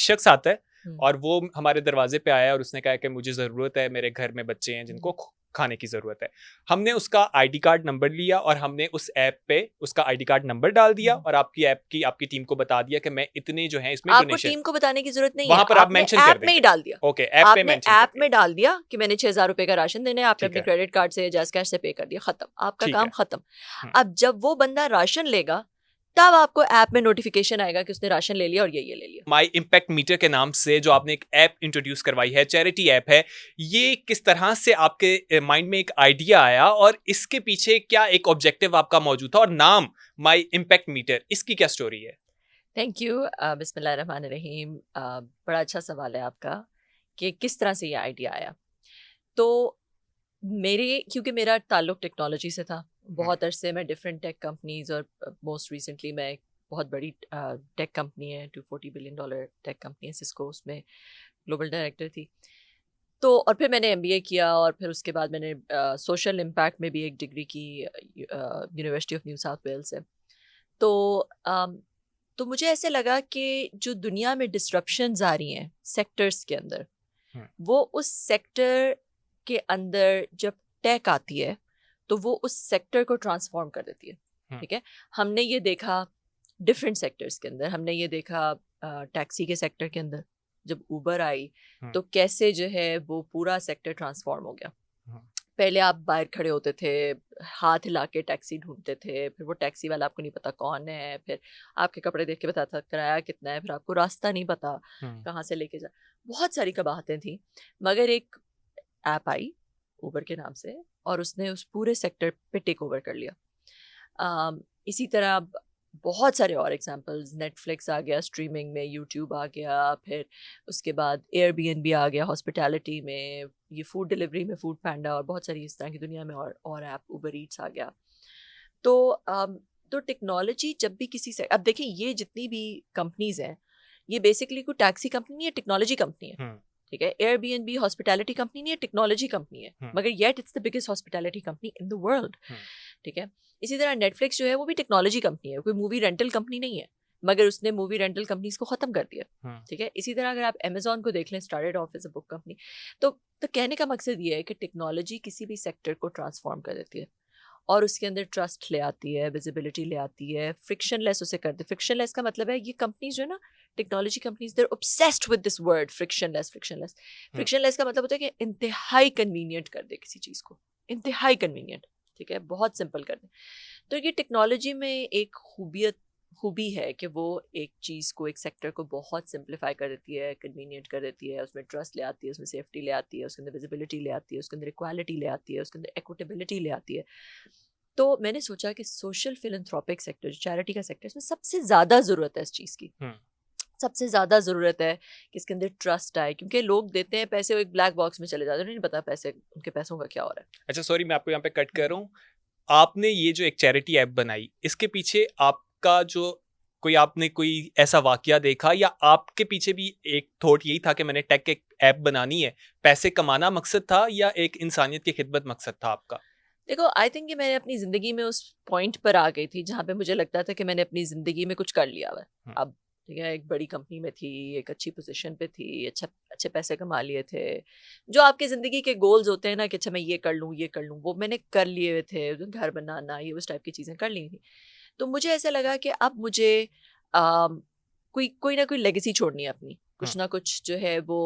शख्स आता है और वो हमारे दरवाजे पे आया और उसने कहा कि मुझे ज़रूरत है, मेरे घर में बच्चे हैं जिनको खाने की ज़रूरत है। हमने उसका आईडी कार्ड नंबर लिया और हमने उस ऐप पे उसका आईडी कार्ड नंबर डाल दिया और आपकी टीम को बता दिया कि मैं इतने जो हैं इसमें आपको डोनेशन, टीम को बताने की जरूरत नहीं वहां है, पर आप आपने मेंशन कर ऐप में ही देंगे। डाल दिया। ओके, ऐप पे आपने मेंशन ऐप करके में डाल दिया कि मैंने 6,000 रुपए का राशन देना है, आपने ठीक अपने है, क्रेडिट कार्ड से या जैस कैश से पे कर दिया, खत्म, आपका ठीक काम है। खत्म। अब जब वो बंदा राशन लेगा तब आपको ऐप में नोटिफिकेशन आएगा कि उसने राशन ले लिया और ये ले लिया। माई इम्पैक्ट मीटर के नाम से जो आपने एक ऐप इंट्रोड्यूस करवाई है, चैरिटी ऐप है, ये किस तरह से आपके माइंड में एक आइडिया आया और इसके पीछे क्या एक ऑब्जेक्टिव आपका मौजूद था, और नाम माई इम्पैक्ट मीटर, इसकी क्या स्टोरी है? Thank you. बिस्मिल्लाहिर्रहमानिर्रहीम। बड़ा अच्छा सवाल है आपका कि किस तरह से ये आइडिया आया। तो क्योंकि मेरा ताल्लुक टेक्नोलॉजी से था, बहुत अरसे मैं डिफरेंट टेक कंपनीज और मोस्ट रिसेंटली मैं एक बहुत बड़ी टेक कंपनी है, $240 बिलियन टेक कंपनी है सिस्को, उसमें ग्लोबल डायरेक्टर थी। तो और फिर मैंने एमबीए किया और फिर उसके बाद मैंने सोशल इम्पैक्ट में भी एक डिग्री की university of New South Wales से। तो तो मुझे ऐसे लगा कि जो दुनिया में डिस्ट्रप्शंस आ रही हैं सेक्टर्स के अंदर, वो उस सेक्टर के अंदर जब टेक आती है तो वो उस सेक्टर को ट्रांसफॉर्म कर देती है। ठीक है, हमने ये देखा डिफरेंट सेक्टर्स के अंदर, हमने ये देखा टैक्सी के सेक्टर के अंदर जब ऊबर आई तो कैसे जो है वो पूरा सेक्टर ट्रांसफॉर्म हो गया। पहले आप बाहर खड़े होते थे, हाथ हिला के टैक्सी ढूंढते थे, फिर वो टैक्सी वाला आपको नहीं पता कौन है, फिर आपके कपड़े देख के बताता किराया कितना है, फिर आपको रास्ता नहीं पता कहाँ से लेके जा, बहुत सारी कबाहतें थी। मगर एक ऐप आई ऊबर के नाम से और उसने उस पूरे सेक्टर पे टेक ओवर कर लिया। इसी तरह बहुत सारे और एग्जांपल्स, नेटफ्लिक्स आ गया स्ट्रीमिंग में, यूट्यूब आ गया, फिर उसके बाद एयरबीएनबी आ गया हॉस्पिटैलिटी में, ये फूड डिलीवरी में फूड पैंडा, और बहुत सारी इस तरह की दुनिया में और ऐप, उबर ईट्स आ गया। तो टेक्नोलॉजी जब भी किसी से, अब देखिए ये जितनी भी कंपनीज हैं ये बेसिकली कोई टैक्सी कंपनी नहीं है, टेक्नोलॉजी कंपनी है। ठीक है, एयरबीएनबी हॉस्पिटैलिटी कंपनी नहीं है, टेक्नोलॉजी कंपनी है, मगर yet it's the biggest hospitality company in the world. ठीक है, इसी तरह नेटफ्लिक्स जो है वो भी टेक्नोलॉजी कंपनी है, कोई मूवी रेंटल कंपनी नहीं है, मगर उसने मूवी रेंटल कंपनीज को खत्म कर दिया। ठीक है, इसी तरह अगर आप अमेजोन को देख लें, started off as a book company. तो कहने का मकसद ये है कि टेक्नोलॉजी किसी भी सेक्टर को ट्रांसफॉर्म कर देती है और उसके अंदर ट्रस्ट ले आती है, विजिबिलिटी ले आती है, फ्रिक्शनलेस उसे कर दे। फ्रिक्शनलेस का मतलब है, ये कंपनीज जो है ना, technology companies, there obsessed with this word frictionless. Frictionless का मतलब होता है कि इंतहाई कन्वीनियंट कर दे किसी चीज़ को, इंतहाई कन्वीनियंट। ठीक है, बहुत सिंपल कर दे। तो ये टेक्नोलॉजी में एक खूबी है कि वो एक चीज़ को, एक सेक्टर को बहुत सिंप्लीफाई कर देती है, कन्वीनियंट कर देती है, उसमें ट्रस्ट ले आती है, उसमें सेफ्टी ले आती है, उसके अंदर विजिबिलिटी ले आती है, उसके अंदर इक्वालिटी ले आती है, उसके अंदर एक्विटेबिलिटी ले आती है। तो मैंने सोचा कि सोशल फिलैंथ्रोपिक सेक्टर, जो चैरिटी का सेक्टर, इसमें सबसे ज़्यादा ज़रूरत है इस चीज़ की। सबसे ज़्यादा ज़रूरत है कि इसके अंदर ट्रस्ट आए, क्योंकि लोग देते हैं पैसे, वो एक ब्लैक बॉक्स में चले जाते हैं, नहीं पता पैसे, उनके पैसों का क्या हो रहा है। अच्छा, सॉरी मैं आपको यहाँ पे कट कर रहा हूँ। आपने ये जो एक चैरिटी ऐप बनाई, इसके पीछे आपका जो आपने कोई ऐसा वाकया देखा, या आपके पीछे भी एक थॉट यही था कि मैंने टेक एक ऐप बनानी है, पैसे कमाना मकसद था, या एक इंसानियत की खिदमत मकसद था आपका? देखो, आई थिंक कि मैंने अपनी ज़िंदगी में उस पॉइंट पर आ गई थी जहाँ पे मुझे लगता था कि मैंने अपनी ज़िंदगी में कुछ कर लिया हुआ है। अब ठीक है, एक बड़ी कंपनी में थी, एक अच्छी पोजीशन पे थी, अच्छे पैसे कमा लिए थे, जो आपके ज़िंदगी के गोल्स होते हैं ना कि अच्छा मैं ये कर लूँ, वो मैंने कर लिए हुए थे, घर बनाना, ये उस टाइप की चीज़ें कर ली थी। तो मुझे ऐसा लगा कि अब मुझे कोई ना कोई लेगेसी छोड़नी है अपनी, कुछ ना कुछ जो है वो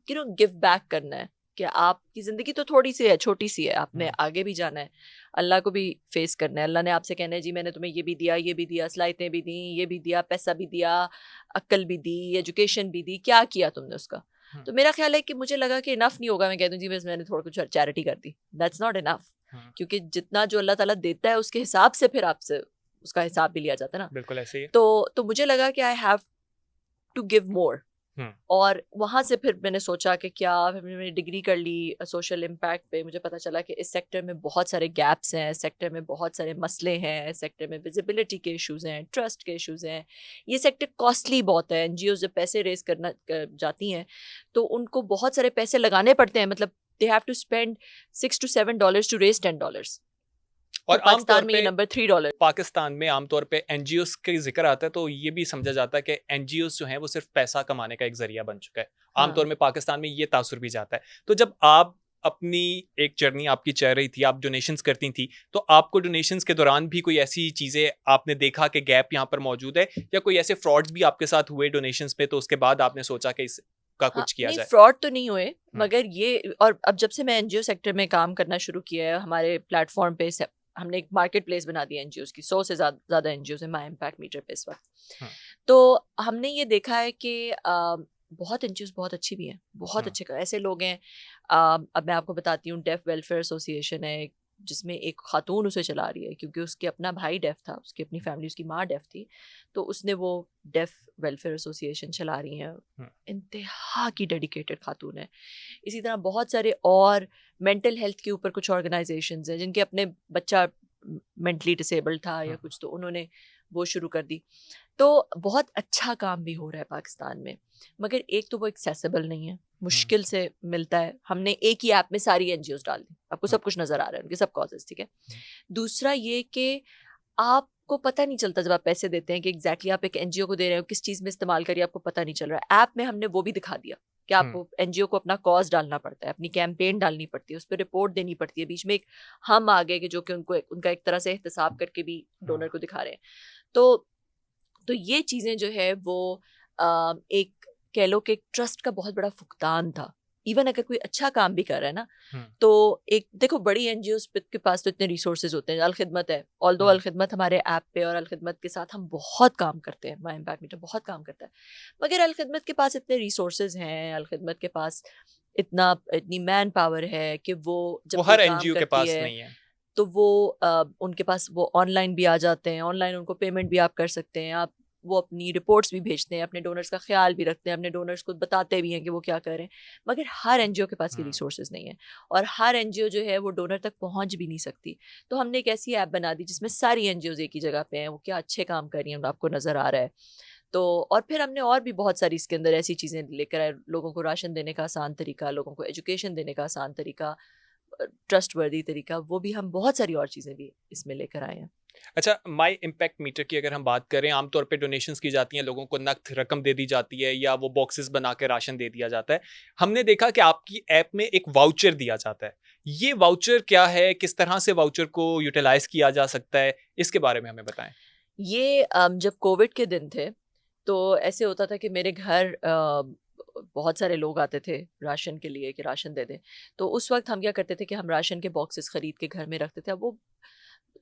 गिव बैक करना है, कि आपकी ज़िंदगी तो थोड़ी सी है, छोटी सी है, आपने आगे भी जाना है, अल्लाह को भी फेस करना है। अल्लाह ने आपसे कहना है जी मैंने तुम्हें ये भी दिया, सलाहियतें भी दी, ये भी दिया, पैसा भी दिया, अक्ल भी दी, एजुकेशन भी दी, क्या किया तुमने उसका? तो मेरा ख्याल है कि मुझे लगा कि इनफ नहीं होगा मैं कह दूँ जी बस मैंने थोड़ा कुछ चैरिटी कर दी, दैट्स नॉट इनफ। क्योंकि जितना जो अल्लाह ताला देता है उसके हिसाब से फिर आपसे उसका हिसाब भी लिया जाता है ना। बिल्कुल ऐसे ही। तो मुझे लगा कि I have to give more, और वहाँ से फिर मैंने सोचा कि क्या, फिर मैंने डिग्री कर ली सोशल इम्पैक्ट पे। मुझे पता चला कि इस सेक्टर में बहुत सारे गैप्स हैं, सेक्टर में बहुत सारे मसले हैं, सेक्टर में विजिबिलिटी के इश्यूज़ हैं, ट्रस्ट के इश्यूज़ हैं, ये सेक्टर कॉस्टली बहुत है। NGOs जब पैसे रेज करना जाती हैं तो उनको बहुत सारे पैसे लगाने पड़ते हैं, मतलब they have to spend $6 to $7 to raise $10। और तो आमतौर पाकिस्तान में ये पे नंबर $3। पाकिस्तान में आमतौर पे एनजीओस के जिक्र आता है तो ये भी समझा जाता है कि एनजीओस जो हैं वो सिर्फ पैसा कमाने का एक जरिया बन चुका है। आमतौर हाँ में पाकिस्तान में ये तासुर भी जाता है। तो जब आप अपनी एक जर्नी आपकी चल रही थी, आप डोनेशंस करती थी, तो आपको डोनेशंस के दौरान भी कोई ऐसी चीजें आपने देखा कि गैप यहाँ पर मौजूद है, या कोई ऐसे फ्रॉड्स भी आपके साथ हुए डोनेशंस में, तो उसके बाद आपने सोचा कि इसका हाँ, कुछ किया नहीं जाए? फ्रॉड तो नहीं हुए, हम्म, मगर ये और अब जब से मैं एनजीओ सेक्टर में काम करना शुरू किया है, हमारे प्लेटफॉर्म पे हमने एक मार्केट प्लेस बना दी एनजीओस की। 100 से ज़्यादा एनजीओस है माई इम्पैक्ट मीटर पे इस वक्त। हम्म, तो हमने ये देखा है कि बहुत एनजीओस बहुत अच्छी भी हैं, बहुत हम्म, अच्छे ऐसे लोग हैं। अब मैं आपको बताती हूँ, डेफ वेलफेयर एसोसिएशन है जिसमें एक खातून उसे चला रही है, क्योंकि उसके अपना भाई डेफ था, उसकी अपनी फैमिली, उसकी माँ डेफ थी, तो उसने वो डेफ वेलफेयर एसोसिएशन चला रही हैं। हम्म, इंतहा की डेडिकेटेड खातून है। इसी तरह बहुत सारे और मेंटल हेल्थ के ऊपर कुछ ऑर्गेनाइजेशंस हैं जिनके अपने बच्चा मेंटली डिसेबल्ड था या हम्म, कुछ, तो उन्होंने वो शुरू कर दी। तो बहुत अच्छा काम भी हो रहा है पाकिस्तान में, मगर एक तो वो एक्सेसिबल नहीं है, हम्म, मुश्किल से मिलता है। हमने एक ही ऐप में सारी एनजीओस डाल दी, आपको हम्म, सब कुछ नजर आ रहा है, उनके सब कॉजेज, ठीक है। हम्म, दूसरा ये कि आपको पता नहीं चलता जब आप पैसे देते हैं कि एग्जैक्टली आप एक एनजीओ को दे रहे हो, किस चीज़ में इस्तेमाल करिए, आपको पता नहीं चल रहा है। ऐप में हमने वो भी दिखा दिया कि हम्म, आपको एनजीओ को अपना कॉज डालना पड़ता है, अपनी कैंपेन डालनी पड़ती है, उस पर रिपोर्ट देनी पड़ती है। बीच में एक हम आ गए कि जो कि उनको उनका एक तरह से एहतसाब करके भी हम्म, डोनर को दिखा रहे हैं। तो ये चीज़ें जो है वो एक कह लो कि एक ट्रस्ट का बहुत बड़ा फुकदान था। इवन अगर कोई अच्छा काम भी कर रहा है ना, हम्म, तो एक देखो बड़ी एनजीओ के पास तो इतने रिसोर्सेज होते हैं। अल खिदमत है, ऑल दो हम्म, अल खिदमत हमारे ऐप पे और अल खिदमत के साथ हम बहुत काम करते हैं, माई इम्पैक्ट मीटर बहुत काम करता है, मगर अल खिदमत के पास इतने रिसोर्सेज हैं, अल खिदमत के पास इतनी मैन पावर है कि वो वो जब कोई हर काम एनजीओ के करती पास है नहीं है। तो वो उनके पास वो ऑनलाइन भी आ जाते हैं, ऑनलाइन उनको पेमेंट भी आप कर सकते हैं, आप वो अपनी रिपोर्ट्स भी भेजते हैं, अपने डोनर्स का ख्याल भी रखते हैं, अपने डोनर्स को बताते भी हैं कि वो क्या कर रहे हैं। मगर हर एनजीओ के पास ये हम्म, रिसोर्सेज नहीं है, और हर एनजीओ जो है वो डोनर तक पहुंच भी नहीं सकती। तो हमने एक ऐसी ऐप बना दी जिसमें सारी एनजीओज एक ही जगह पे हैं, वो क्या अच्छे काम कर रही हैं आपको नज़र आ रहा है। तो और फिर हमने और भी बहुत सारी इसके अंदर ऐसी चीज़ें लेकर आए, लोगों को राशन देने का आसान तरीका, लोगों को एजुकेशन देने का आसान तरीका, ट्रस्ट वर्दी तरीका, वो भी हम बहुत सारी और चीज़ें भी इसमें लेकर आए हैं। अच्छा, माई इम्पैक्ट मीटर की अगर हम बात करें, आमतौर पे डोनेशंस की जाती हैं, लोगों को नकद रकम दे दी जाती है या वो बॉक्सेस बना के राशन दे दिया जाता है। हमने देखा कि आपकी ऐप में एक वाउचर दिया जाता है। ये वाउचर क्या है? किस तरह से वाउचर को यूटिलाइज किया जा सकता है? इसके बारे में हमें बताएं। ये जब कोविड के दिन थे, तो ऐसे होता था कि मेरे घर बहुत सारे लोग आते थे राशन के लिए कि राशन दे दें। तो उस वक्त हम क्या करते थे कि हम राशन के बॉक्सेस खरीद के घर में रखते थे। अब वो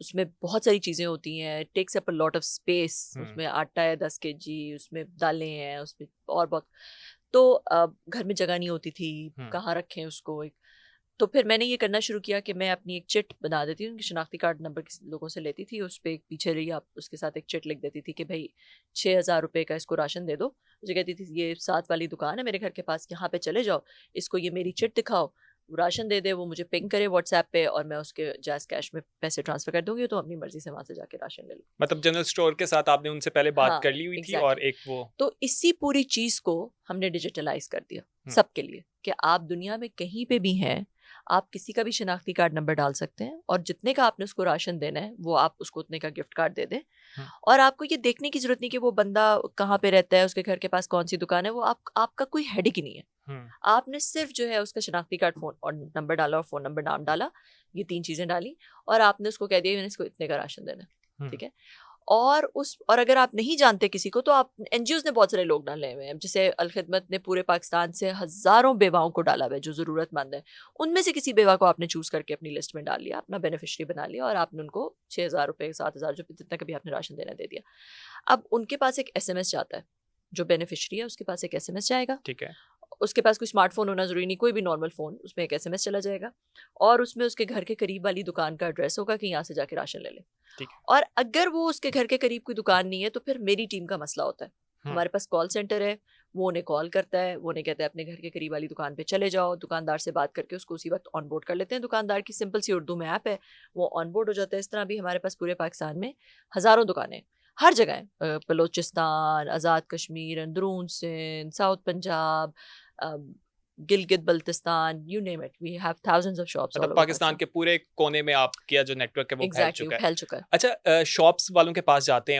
उसमें बहुत सारी चीज़ें होती हैं, takes up a lot of space. Hmm, उसमें आटा है 10 केजी, उसमें दालें हैं, उसमें और बहुत। तो घर में जगह नहीं होती थी, हम्म, कहाँ रखें उसको। तो फिर मैंने ये करना शुरू किया कि मैं अपनी एक चिट बना देती हूँ, उनकी शनाख्ती कार्ड नंबर किसी लोगों से लेती थी, उस पर एक पीछे रही आप उसके साथ एक चिट लिख देती थी कि भाई 6,000 रुपये का इसको राशन दे दो। मुझे कहती थी ये साथ वाली दुकान है मेरे घर के पास, यहाँ पे चले जाओ, इसको ये मेरी चिट दिखाओ, वो राशन दे दे, वो मुझे पिंग करे व्हाट्सएप पे, और मैं उसके जैस कैश में पैसे ट्रांसफ़र कर दूंगी, तो अपनी मर्जी से वहाँ से जाके राशन ले लो। मतलब जनरल स्टोर के साथ आपने उनसे पहले बात हाँ, कर ली हुई थी और एग्जैक्टली। एक वो। तो इसी पूरी चीज़ को हमने डिजिटलाइज कर दिया हम्म, सबके लिए, कि आप दुनिया में कहीं पे भी हैं, आप किसी का भी शनाख्ती कार्ड नंबर डाल सकते हैं, और जितने का आपने उसको राशन देना है वो आप उसको उतने का गिफ्ट कार्ड दे दें। हम्म, और आपको ये देखने की जरूरत नहीं कि वो बंदा कहाँ पे रहता है, उसके घर के पास कौन सी दुकान है, वो आपका कोई हेडिक ही नहीं है। हम्म, आपने सिर्फ जो है उसका शनाख्ती कार्ड, फ़ोन और नंबर डाला, और फ़ोन नंबर, नाम डाला, ये 3 चीज़ें डाली, और आपने उसको कह दिया मैंने इसको इतने का राशन देना है, हम्म, ठीक है। और अगर आप नहीं जानते किसी को, तो आप एनजीओज़ ने बहुत सारे लोग डाले हुए हैं, जैसे अल खिदमत ने पूरे पाकिस्तान से हज़ारों बेवाओं को डाला हुआ है जो ज़रूरतमंद है। उनमें से किसी बेवा को आपने चूज़ करके अपनी लिस्ट में डाल लिया, अपना बेनिफिशियरी बना लिया, और आपने उनको 6,000 रुपये, 7,000, जो जितना कभी आपने राशन देना दे दिया। अब उनके पास एक एसएमएस जाता है, जो बेनिफिशियरी है उसके पास एक एसएमएस जाएगा। ठीक है। उसके पास कोई स्मार्टफोन होना ज़रूरी नहीं, कोई भी नॉर्मल फ़ोन, उसमें एक एसएमएस चला जाएगा, और उसमें उसके घर के करीब वाली दुकान का एड्रेस होगा कि यहाँ से जाके राशन ले ले। ठीक है। और अगर वो उसके घर के करीब कोई दुकान नहीं है, तो फिर मेरी टीम का मसला होता है। हम्म, हमारे पास कॉल सेंटर है, वो उन्हें कॉल करता है, वो उन्हें कहता है अपने घर के करीब वाली दुकान पे चले जाओ, दुकानदार से बात करके उसको उसी वक्त ऑन बोर्ड कर लेते हैं। दुकानदार की सिंपल सी उर्दू में ऐप है, वो ऑन बोर्ड हो जाता है। इस तरह भी हमारे पास पूरे पाकिस्तान में हज़ारों दुकानें हर जगह हैं, बलोचिस्तान, आज़ाद कश्मीर, अंदरून Sindh, south Punjab, Gilgit Baltistan, you name it, we have thousands of shops all मतलब ओवर पाकिस्तान के पूरे कोने में आपका जो नेटवर्क है वो फैल एग्जैक्टली चुका है। फैल चुका है। अच्छा, शॉप्स वालों के पास जाते हैं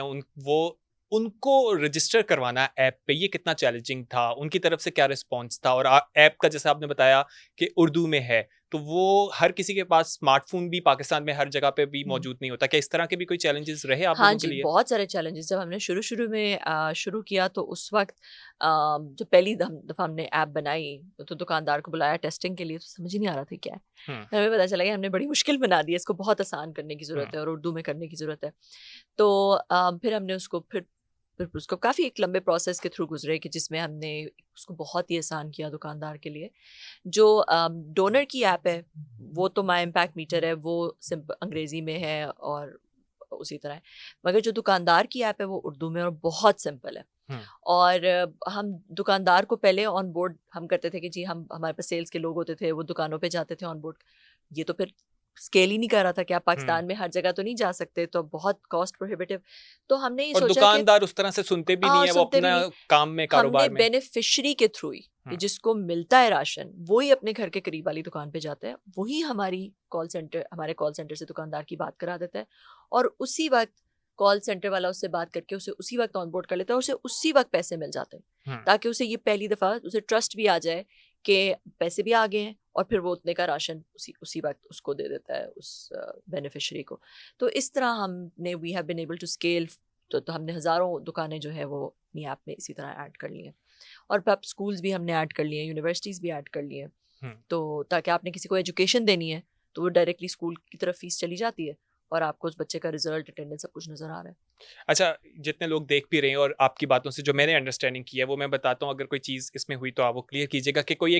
उनको रजिस्टर करवाना ऐप पे, ये कितना चैलेंजिंग था? उनकी तरफ से क्या रिस्पॉन्स था? और ऐप का जैसा आपने बताया कि उर्दू में है, तो वो हर किसी के पास स्मार्टफोन भी पाकिस्तान में हर जगह पे भी मौजूद नहीं होता। क्या इस तरह के भी कोई चैलेंजेस रहे आप हाँ लोगों के जी, लिए? बहुत सारे चैलेंजेस जब हमने शुरू में शुरू किया तो उस वक्त जब पहली दफ़ा हमने ऐप बनाई तो दुकानदार को बुलाया टेस्टिंग के लिए, तो समझ ही नहीं आ रहा था क्या है। हम्म, फिर हमें पता चला कि हमने बड़ी मुश्किल बना दी है, इसको बहुत आसान करने की ज़रूरत हम्म, है और उर्दू में करने की ज़रूरत है। तो फिर हमने फिर उसको काफ़ी एक लंबे प्रोसेस के थ्रू गुजरे कि जिसमें हमने उसको बहुत ही आसान किया दुकानदार के लिए। जो डोनर की ऐप है वो तो माई इम्पैक्ट मीटर है, वो सिंपल अंग्रेज़ी में है और उसी तरह है, मगर जो दुकानदार की ऐप है वो उर्दू में और बहुत सिंपल है। हम्म, और हम दुकानदार को पहले ऑन बोर्ड हम करते थे कि जी हम हमारे पास सेल्स के लोग होते थे, वो दुकानों पे जाते थे ऑन बोर्ड। ये तो फिर स्केल ही नहीं कर रहा था कि आप हम्म। पाकिस्तान में हर जगह तो नहीं जा सकते, तो बहुत कॉस्ट प्रोहिबिटिव। तो हमने ये और सोचा कि दुकानदार उस तरह से सुनते भी नहीं है, वो सुनते भी अपना नहीं। काम में, हमने कारोबार में। बेनिफिशरी के थ्रू ही कि हम्म, जिसको मिलता है राशन वही अपने घर के करीब वाली दुकान पे जाता है, वही हमारे कॉल सेंटर से दुकानदार की बात करा देता है और उसी वक्त कॉल सेंटर वाला उससे बात करके उसे उसी वक्त ऑनबोर्ड कर लेता है और उसे उसी वक्त पैसे मिल जाते हैं, हम्म। ताकि उसे ये पहली दफ़ा उसे ट्रस्ट भी आ जाए कि पैसे भी आ गए हैं और फिर वो उतने का राशन उसी वक्त उसको दे देता है उस बेनिफिशरी को। तो इस तरह हमने we have been able to scale. तो हमने हज़ारों दुकानें जो है वो अपनी ऐप में इसी तरह ऐड कर ली हैं और अब स्कूल्स भी हमने ऐड कर लिए हैं, यूनिवर्सिटीज़ भी ऐड कर लिए हैं। हम्म। तो ताकि आपने किसी को एजुकेशन देनी है तो वो डायरेक्टली स्कूल की तरफ फीस चली जाती है और आपको उस बच्चे का रिजल्ट, अटेंडेंस सब कुछ नज़र आ रहा है। अच्छा, जितने लोग देख भी रहे हैं और आपकी बातों से जो मैंने अंडरस्टैंडिंग की है वो मैं बताता हूँ, अगर कोई चीज़ इसमें हुई तो आप वो क्लियर कीजिएगा कि कोई